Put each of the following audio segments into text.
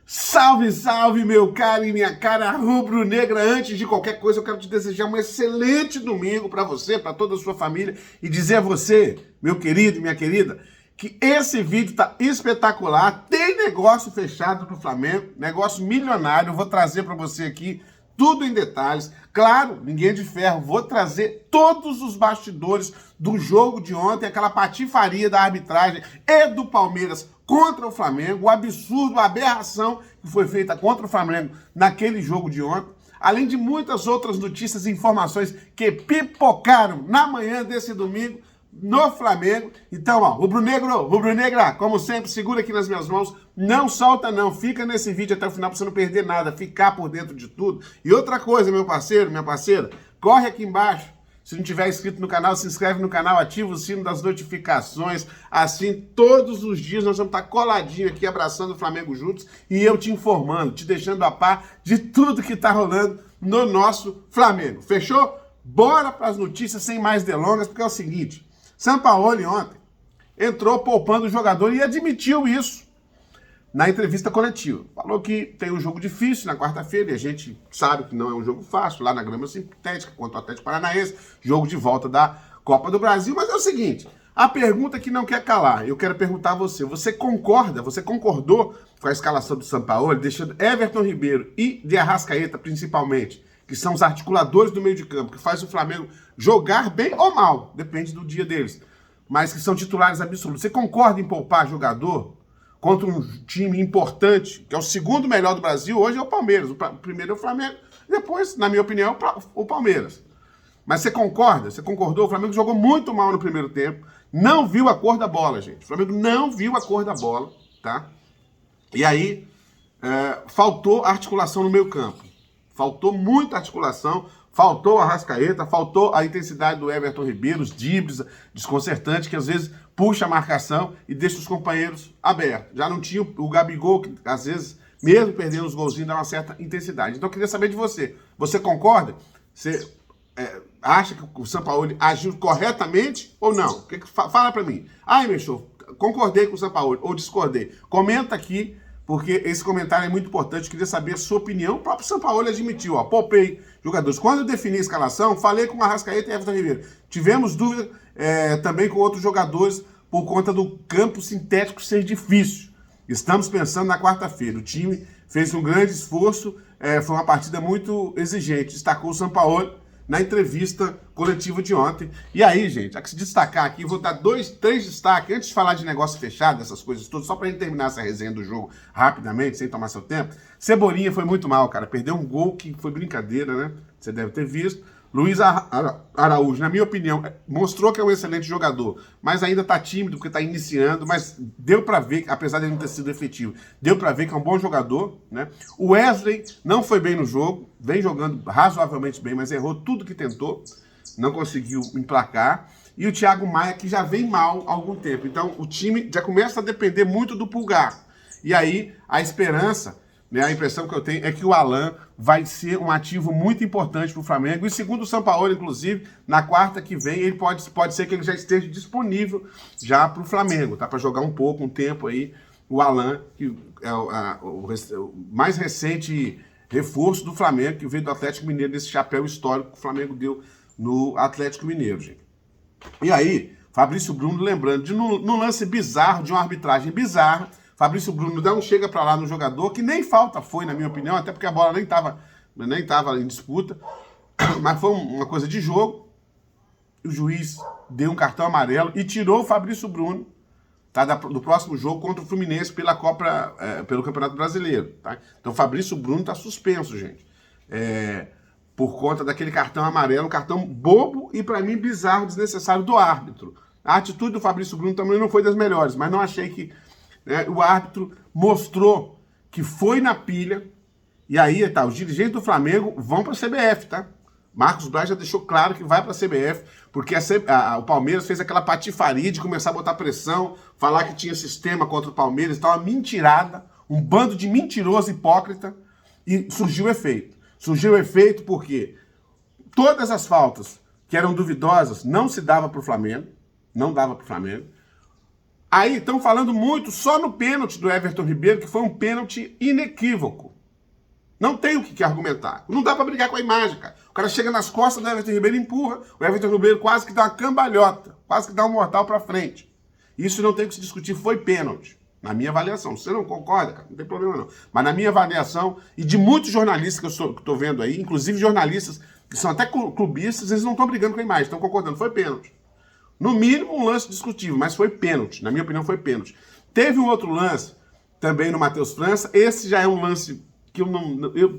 Salve, salve, meu caro e minha cara rubro-negra. Antes de qualquer coisa, eu quero te desejar um excelente domingo para você, para toda a sua família e dizer a você, meu querido e minha querida, que esse vídeo tá espetacular. Tem negócio fechado no Flamengo, negócio milionário. Eu vou trazer para você aqui tudo em detalhes. Claro, ninguém é de ferro. Vou trazer todos os bastidores do jogo de ontem, aquela patifaria da arbitragem e do Palmeiras contra o Flamengo, o absurdo, a aberração que foi feita contra o Flamengo naquele jogo de ontem, além de muitas outras notícias e informações que pipocaram na manhã desse domingo no Flamengo. Então, ó, rubro-negro, rubro-negra, como sempre, segura aqui nas minhas mãos, não solta não, fica nesse vídeo até o final pra você não perder nada, ficar por dentro de tudo. E outra coisa, meu parceiro, minha parceira, corre aqui embaixo. Se não tiver inscrito no canal, se inscreve no canal, ativa o sino das notificações. Assim, todos os dias nós vamos estar coladinho aqui, abraçando o Flamengo juntos e eu te informando, te deixando a par de tudo que está rolando no nosso Flamengo. Fechou? Bora para as notícias sem mais delongas, porque é o seguinte, Sampaoli ontem entrou poupando o jogador e admitiu isso na entrevista coletiva. Falou que tem um jogo difícil na quarta-feira e a gente sabe que não é um jogo fácil, lá na grama sintética, contra o Atlético Paranaense, jogo de volta da Copa do Brasil. Mas é o seguinte, a pergunta que não quer calar, eu quero perguntar a você, você concordou com a escalação do Sampaoli, deixando Everton Ribeiro e de Arrascaeta, principalmente, que são os articuladores do meio de campo, que faz o Flamengo jogar bem ou mal, depende do dia deles, mas que são titulares absolutos. Você concorda em poupar jogador contra um time importante, que é o segundo melhor do Brasil, hoje é o Palmeiras. O primeiro é o Flamengo, depois, na minha opinião, o Palmeiras. Mas você concorda? Você concordou? O Flamengo jogou muito mal no primeiro tempo, não viu a cor da bola, gente. O Flamengo não viu a cor da bola, tá? E aí, faltou articulação no meio campo. Faltou muita articulação, faltou a Arrascaeta, faltou a intensidade do Everton Ribeiro, os dribles desconcertantes, que às vezes puxa a marcação e deixa os companheiros abertos. Já não tinha o Gabigol, que às vezes, mesmo perdendo os golzinhos, dá uma certa intensidade. Então eu queria saber de você. Você concorda? Você acha que o Sampaoli agiu corretamente ou não? Fala pra mim. Ai, meu show, concordei com o Sampaoli ou discordei. Comenta aqui, porque esse comentário é muito importante. Eu queria saber a sua opinião. O próprio Sampaoli admitiu, ó, poupei jogadores. Quando eu defini a escalação, falei com o Arrascaeta e Everton Ribeiro. Tivemos dúvida também com outros jogadores por conta do campo sintético ser difícil. Estamos pensando na quarta-feira. O time fez um grande esforço, foi uma partida muito exigente. Destacou o Sampaoli na entrevista coletiva de ontem. E aí, gente, a que se destacar aqui, vou dar 3 destaques, antes de falar de negócio fechado, essas coisas todas, só pra gente terminar essa resenha do jogo rapidamente, sem tomar seu tempo. Cebolinha foi muito mal, cara, perdeu um gol que foi brincadeira, né? Você deve ter visto. Luiz Araújo, na minha opinião, mostrou que é um excelente jogador, mas ainda tá tímido porque tá iniciando, mas deu pra ver, apesar de ele não ter sido efetivo, deu pra ver que é um bom jogador, né? O Wesley não foi bem no jogo, vem jogando razoavelmente bem, mas errou tudo que tentou, não conseguiu emplacar. E o Thiago Maia, que já vem mal há algum tempo. Então o time já começa a depender muito do Pulgar. E aí a esperança, a impressão que eu tenho é que o Alan vai ser um ativo muito importante para o Flamengo. E segundo o Sampaoli, inclusive, na quarta que vem, ele pode ser que ele já esteja disponível já para o Flamengo, tá? Para jogar um pouco, um tempo aí, o Alan, que é o mais recente reforço do Flamengo, que veio do Atlético Mineiro, desse chapéu histórico que o Flamengo deu no Atlético Mineiro, gente. E aí, Fabrício Bruno, lembrando, num lance bizarro, de uma arbitragem bizarra, Fabrício Bruno dá um chega pra lá no jogador, que nem falta foi, na minha opinião, até porque a bola nem tava em disputa, mas foi uma coisa de jogo. O juiz deu um cartão amarelo e tirou o Fabrício Bruno, tá, do próximo jogo contra o Fluminense pelo Campeonato Brasileiro. Tá? Então o Fabrício Bruno tá suspenso, gente. Por conta daquele cartão amarelo, um cartão bobo e, pra mim, bizarro, desnecessário do árbitro. A atitude do Fabrício Bruno também não foi das melhores, mas não achei que o árbitro mostrou que foi na pilha, e aí tá, os dirigentes do Flamengo vão para a CBF, tá? Marcos Braz já deixou claro que vai para a CBF, porque o Palmeiras fez aquela patifaria de começar a botar pressão, falar que tinha sistema contra o Palmeiras, então uma mentirada, um bando de mentiroso hipócrita, e surgiu o efeito. Surgiu o efeito porque todas as faltas que eram duvidosas não se dava para o Flamengo, não dava para o Flamengo. Aí estão falando muito só no pênalti do Everton Ribeiro, que foi um pênalti inequívoco. Não tem o que argumentar. Não dá pra brigar com a imagem, cara. O cara chega nas costas do Everton Ribeiro e empurra. O Everton Ribeiro quase que dá uma cambalhota, quase que dá um mortal pra frente. Isso não tem o que se discutir, foi pênalti. Na minha avaliação. Se você não concorda, cara, não tem problema não. Mas na minha avaliação, e de muitos jornalistas que eu estou vendo aí, inclusive jornalistas que são até clubistas, eles não estão brigando com a imagem, estão concordando, foi pênalti. No mínimo um lance discutível, mas foi pênalti. Na minha opinião, foi pênalti. Teve um outro lance, também no Matheus França, esse já é um lance que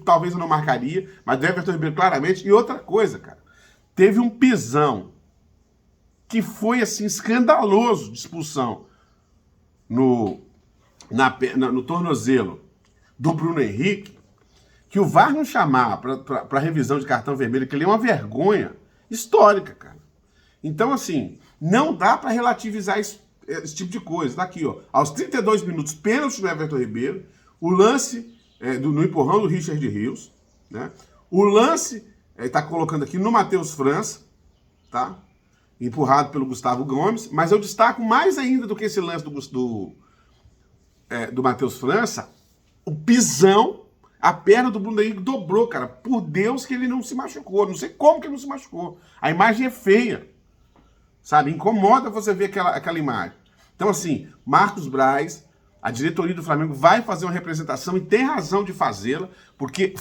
talvez eu não marcaria, mas do Everton Ribeiro claramente. E outra coisa, cara, teve um pisão que foi, assim, escandaloso de expulsão no tornozelo do Bruno Henrique, que o VAR não chamar para revisão de cartão vermelho, que ele é uma vergonha histórica, cara. Então, assim, não dá para relativizar esse tipo de coisa. Tá aqui, ó, aos 32 minutos, pênalti do Everton Ribeiro, o lance no empurrão do Richard Rios, né? O lance, tá colocando aqui no Matheus França, tá? Empurrado pelo Gustavo Gomes, mas eu destaco mais ainda do que esse lance do Matheus França, o pisão, a perna do Bruno Henrique dobrou, cara. Por Deus que ele não se machucou. Não sei como que ele não se machucou. A imagem é feia, sabe? Incomoda você ver aquela imagem. Então, assim, Marcos Braz, a diretoria do Flamengo vai fazer uma representação e tem razão de fazê-la, porque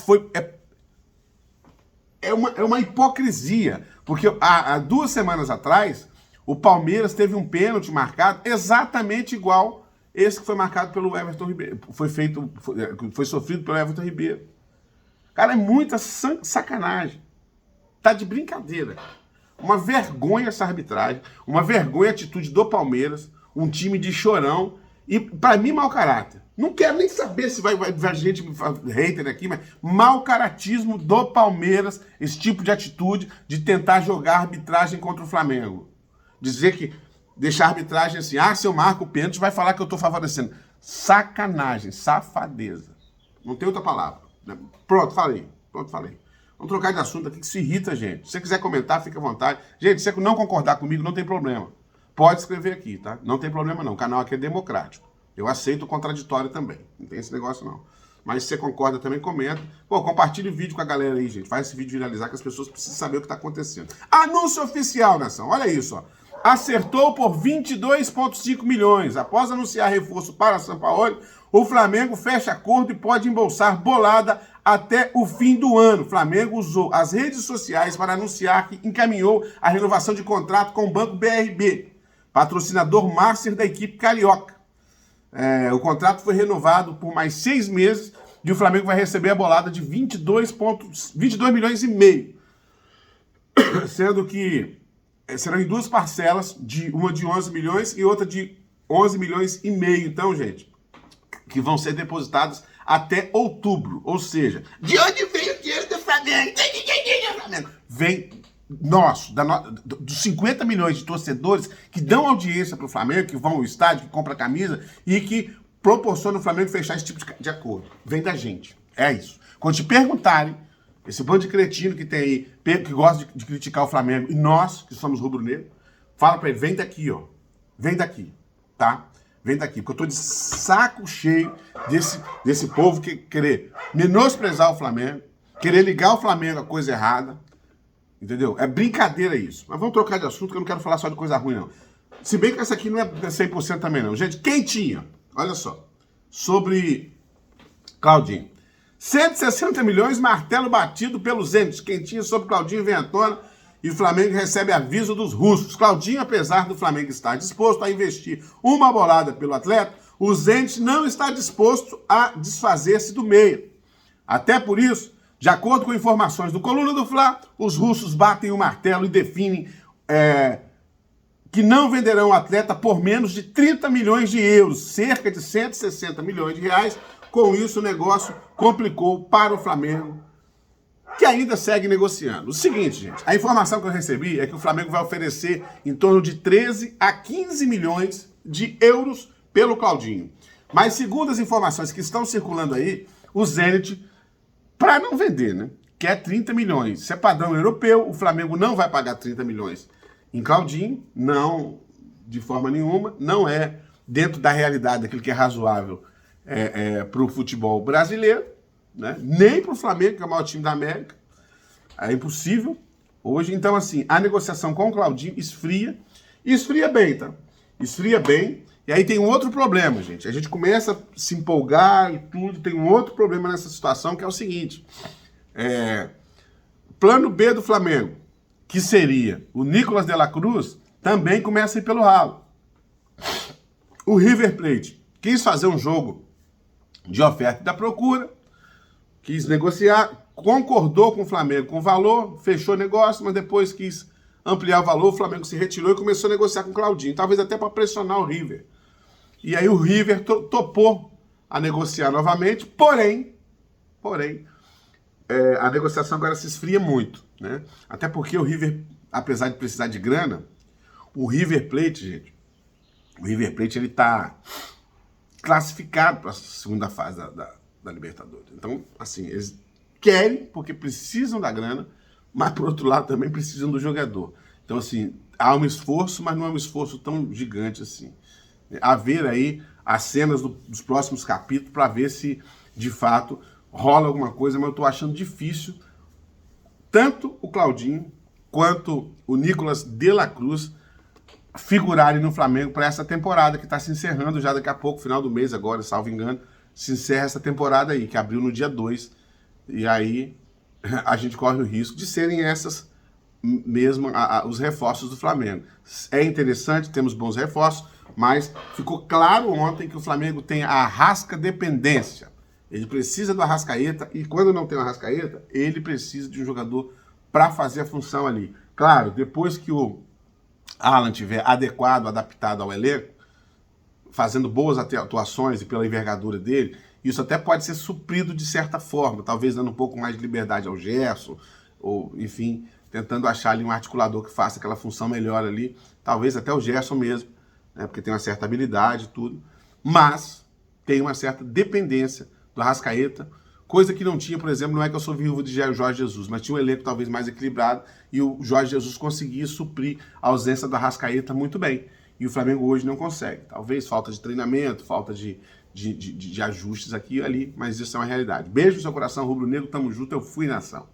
é uma hipocrisia. Porque há 2 semanas atrás, o Palmeiras teve um pênalti marcado exatamente igual esse que foi marcado pelo Everton Ribeiro. Foi sofrido pelo Everton Ribeiro. Cara, é muita sacanagem. Tá de brincadeira. Uma vergonha essa arbitragem, uma vergonha a atitude do Palmeiras, um time de chorão e, pra mim, mau caráter. Não quero nem saber se vai gente hater aqui, mas mau caratismo do Palmeiras, esse tipo de atitude de tentar jogar arbitragem contra o Flamengo. Dizer que deixar a arbitragem assim, se eu marco o pênalti, vai falar que eu tô favorecendo. Sacanagem, safadeza. Não tem outra palavra. Pronto, falei. Vamos trocar de assunto aqui, que se irrita, gente. Se você quiser comentar, fica à vontade. Gente, se você não concordar comigo, não tem problema. Pode escrever aqui, tá? Não tem problema não. O canal aqui é democrático. Eu aceito o contraditório também. Não tem esse negócio, não. Mas se você concorda também, comenta. Pô, compartilha o vídeo com a galera aí, gente. Faz esse vídeo viralizar, que as pessoas precisam saber o que está acontecendo. Anúncio oficial, nação. Olha isso, ó. Acertou por 22,5 milhões. Após anunciar reforço para São Paulo, o Flamengo fecha acordo e pode embolsar bolada até o fim do ano. O Flamengo usou as redes sociais para anunciar que encaminhou a renovação de contrato com o Banco BRB, patrocinador master da equipe carioca. O contrato foi renovado por mais 6 meses e o Flamengo vai receber a bolada de 22 milhões e meio. Sendo que serão em 2 parcelas, uma de 11 milhões e outra de 11 milhões e meio. Então, gente, que vão ser depositados até outubro. Ou seja, de onde vem o dinheiro do Flamengo? Vem nosso, dos 50 milhões de torcedores que dão audiência para o Flamengo, que vão ao estádio, que compram camisa e que proporcionam o Flamengo fechar esse tipo de acordo. Vem da gente. É isso. Quando te perguntarem, esse bando de cretino que tem aí, que gosta de criticar o Flamengo, e nós, que somos rubro-negro, fala para ele, vem daqui, ó. Vem daqui, tá? Vem daqui, porque eu tô de saco cheio desse povo que querer menosprezar o Flamengo, querer ligar o Flamengo a coisa errada, entendeu? É brincadeira isso. Mas vamos trocar de assunto, que eu não quero falar só de coisa ruim, não. Se bem que essa aqui não é 100% também, não. Gente, quentinha, olha só, sobre Claudinho. 160 milhões, martelo batido pelos Zenit. Quentinha sobre Claudinho Ventona e o Flamengo recebe aviso dos russos. Claudinho, apesar do Flamengo estar disposto a investir uma bolada pelo atleta, o Zenit não está disposto a desfazer-se do meia. Até por isso, de acordo com informações do Coluna do Fla, os russos batem o martelo e definem que não venderão o atleta por menos de 30 milhões de euros, cerca de 160 milhões de reais. Com isso, o negócio complicou para o Flamengo, que ainda segue negociando. O seguinte, gente, a informação que eu recebi é que o Flamengo vai oferecer em torno de 13 a 15 milhões de euros pelo Claudinho. Mas, segundo as informações que estão circulando aí, o Zenit, para não vender, né, quer 30 milhões. Isso é padrão europeu, o Flamengo não vai pagar 30 milhões em Claudinho, não, de forma nenhuma, não é dentro da realidade, daquilo que é razoável para o futebol brasileiro, né? Nem para o Flamengo, que é o maior time da América. É impossível hoje. Então, assim, a negociação com o Claudinho esfria. E esfria bem, tá? Esfria bem. E aí tem um outro problema, gente. A gente começa a se empolgar e tudo. Tem um outro problema nessa situação, que é o seguinte. Plano B do Flamengo, que seria o Nicolas de la Cruz, também começa a ir pelo ralo. O River Plate quis fazer um jogo de oferta e da procura, quis negociar, concordou com o Flamengo com o valor, fechou o negócio, mas depois quis ampliar o valor, o Flamengo se retirou e começou a negociar com o Claudinho, talvez até para pressionar o River. E aí o River topou a negociar novamente, porém, a negociação agora se esfria muito, né? Até porque o River, apesar de precisar de grana, o River Plate, gente, o River Plate, ele tá classificado para a segunda fase da Libertadores. Então, assim, eles querem, porque precisam da grana, mas, por outro lado, também precisam do jogador. Então, assim, há um esforço, mas não é um esforço tão gigante assim. A ver aí as cenas dos próximos capítulos para ver se, de fato, rola alguma coisa, mas eu estou achando difícil tanto o Claudinho quanto o Nicolas de la Cruz figurarem no Flamengo para essa temporada que está se encerrando já daqui a pouco, final do mês agora, salvo engano, se encerra essa temporada aí, que abriu no dia 2. E aí a gente corre o risco de serem essas mesmo os reforços do Flamengo. É interessante, temos bons reforços, mas ficou claro ontem que o Flamengo tem a Arrasca dependência. Ele precisa do Arrascaeta e quando não tem o Arrascaeta, ele precisa de um jogador para fazer a função ali. Claro, depois que o Alan tiver adequado, adaptado ao elenco, fazendo boas atuações e pela envergadura dele, isso até pode ser suprido de certa forma, talvez dando um pouco mais de liberdade ao Gerson, ou enfim, tentando achar ali um articulador que faça aquela função melhor ali, talvez até o Gerson mesmo, né, porque tem uma certa habilidade e tudo, mas tem uma certa dependência do Arrascaeta, coisa que não tinha, por exemplo, não é que eu sou viúvo de Jorge Jesus, mas tinha um elenco talvez mais equilibrado e o Jorge Jesus conseguia suprir a ausência do Arrascaeta muito bem. E o Flamengo hoje não consegue. Talvez falta de treinamento, falta de ajustes aqui e ali, mas isso é uma realidade. Beijo no seu coração, rubro-negro, tamo junto, eu fui nação.